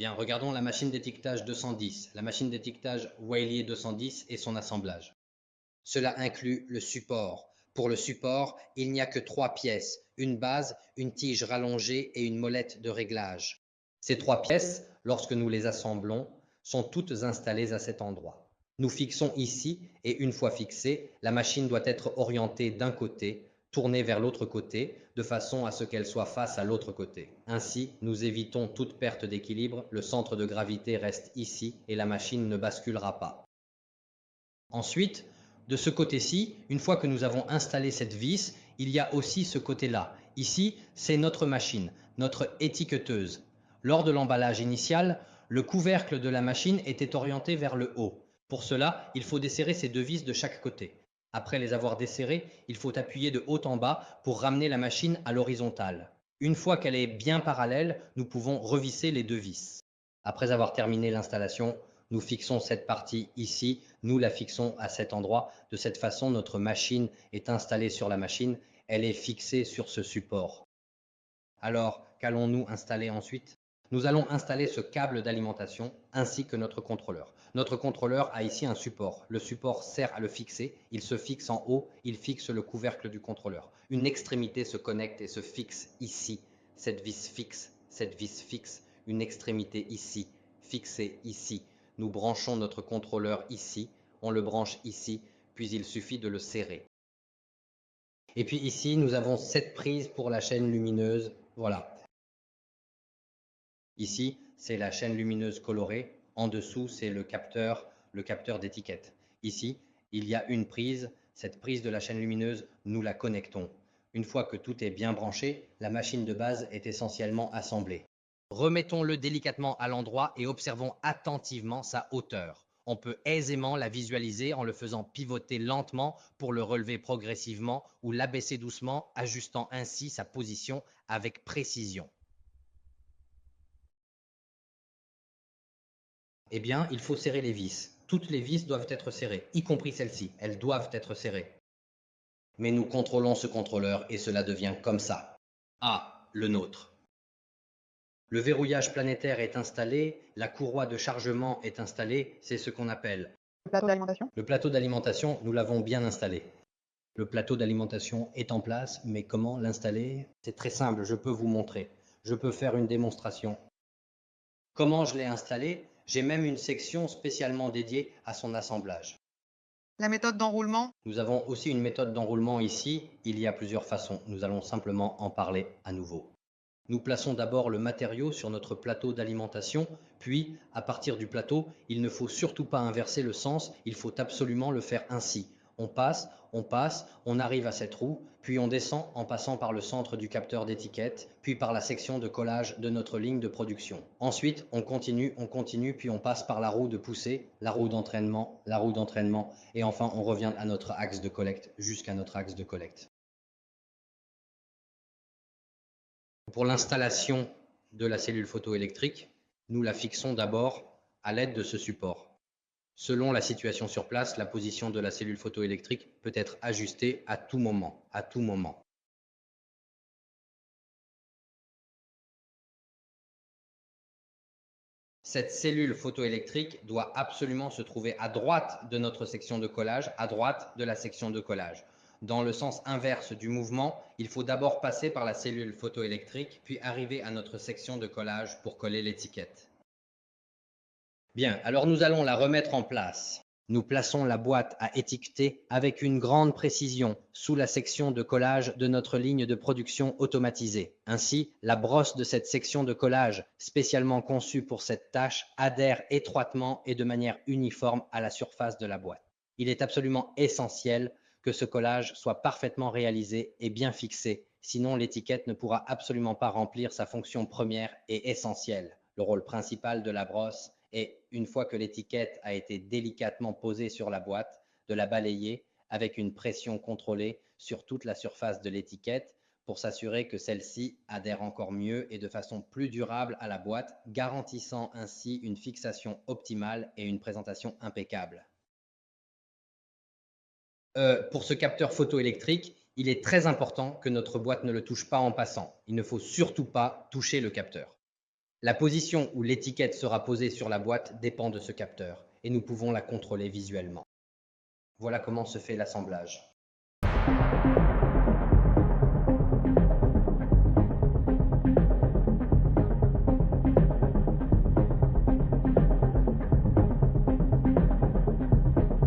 Bien, regardons la machine d'étiquetage 210, la machine d'étiquetage Wiley 210 et son assemblage. Cela inclut le support. Pour le support, il n'y a que 3 pièces, une base, une tige rallongée et une molette de réglage. Ces 3 pièces, lorsque nous les assemblons, sont toutes installées à cet endroit. Nous fixons ici et une fois fixée, la machine doit être orientée d'un côté, tournée vers l'autre côté, de façon à ce qu'elle soit face à l'autre côté. Ainsi, nous évitons toute perte d'équilibre, le centre de gravité reste ici et la machine ne basculera pas. Ensuite, de ce côté-ci, une fois que nous avons installé cette vis, il y a aussi ce côté-là. Ici, c'est notre machine, notre étiqueteuse. Lors de l'emballage initial, le couvercle de la machine était orienté vers le haut. Pour cela, il faut desserrer ces 2 vis de chaque côté. Après les avoir desserrées, il faut appuyer de haut en bas pour ramener la machine à l'horizontale. Une fois qu'elle est bien parallèle, nous pouvons revisser les 2 vis. Après avoir terminé l'installation, nous fixons cette partie ici, nous la fixons à cet endroit. De cette façon, notre machine est installée sur la machine, elle est fixée sur ce support. Alors, qu'allons-nous installer ensuite? Nous allons installer ce câble d'alimentation ainsi que notre contrôleur. Notre contrôleur a ici un support. Le support sert à le fixer, il se fixe en haut, il fixe le couvercle du contrôleur. Une extrémité se connecte et se fixe ici. Cette vis fixe, une extrémité ici, fixée ici. Nous branchons notre contrôleur ici, on le branche ici, puis il suffit de le serrer. Et puis ici, nous avons cette prise pour la chaîne lumineuse, voilà. Ici, c'est la chaîne lumineuse colorée. En dessous, c'est le capteur d'étiquette. Ici, il y a une prise. Cette prise de la chaîne lumineuse, nous la connectons. Une fois que tout est bien branché, la machine de base est essentiellement assemblée. Remettons-le délicatement à l'endroit et observons attentivement sa hauteur. On peut aisément la visualiser en le faisant pivoter lentement pour le relever progressivement ou l'abaisser doucement, ajustant ainsi sa position avec précision. Eh bien, il faut serrer les vis. Toutes les vis doivent être serrées, y compris celles-ci. Elles doivent être serrées. Mais nous contrôlons ce contrôleur et cela devient comme ça. Ah, le nôtre. Le verrouillage planétaire est installé, la courroie de chargement est installée, c'est ce qu'on appelle Le plateau d'alimentation. le plateau d'alimentation, nous l'avons bien installé. Le plateau d'alimentation est en place, mais comment l'installer? C'est très simple, je peux vous montrer. Je peux faire une démonstration. Comment je l'ai installé? J'ai même une section spécialement dédiée à son assemblage. La méthode d'enroulement. Nous avons aussi une méthode d'enroulement ici. Il y a plusieurs façons. Nous allons simplement en parler à nouveau. Nous plaçons d'abord le matériau sur notre plateau d'alimentation, puis, à partir du plateau, il ne faut surtout pas inverser le sens, il faut absolument le faire ainsi. On passe, on arrive à cette roue, puis on descend en passant par le centre du capteur d'étiquette, puis par la section de collage de notre ligne de production. Ensuite, on continue, puis on passe par la roue de poussée, la roue d'entraînement, et enfin on revient à notre axe de collecte, jusqu'à notre axe de collecte. Pour l'installation de la cellule photoélectrique, nous la fixons d'abord à l'aide de ce support. Selon la situation sur place, la position de la cellule photoélectrique peut être ajustée à tout moment. Cette cellule photoélectrique doit absolument se trouver à droite de notre section de collage, à droite de la section de collage. Dans le sens inverse du mouvement, il faut d'abord passer par la cellule photoélectrique, puis arriver à notre section de collage pour coller l'étiquette. Bien, alors nous allons la remettre en place. Nous plaçons la boîte à étiqueter avec une grande précision sous la section de collage de notre ligne de production automatisée. Ainsi, la brosse de cette section de collage, spécialement conçue pour cette tâche, adhère étroitement et de manière uniforme à la surface de la boîte. Il est absolument essentiel que ce collage soit parfaitement réalisé et bien fixé, sinon l'étiquette ne pourra absolument pas remplir sa fonction première et essentielle. Le rôle principal de la brosse est, une fois que l'étiquette a été délicatement posée sur la boîte, de la balayer avec une pression contrôlée sur toute la surface de l'étiquette pour s'assurer que celle-ci adhère encore mieux et de façon plus durable à la boîte, garantissant ainsi une fixation optimale et une présentation impeccable. Pour ce capteur photoélectrique, il est très important que notre boîte ne le touche pas en passant. Il ne faut surtout pas toucher le capteur. La position où l'étiquette sera posée sur la boîte dépend de ce capteur et nous pouvons la contrôler visuellement. Voilà comment se fait l'assemblage.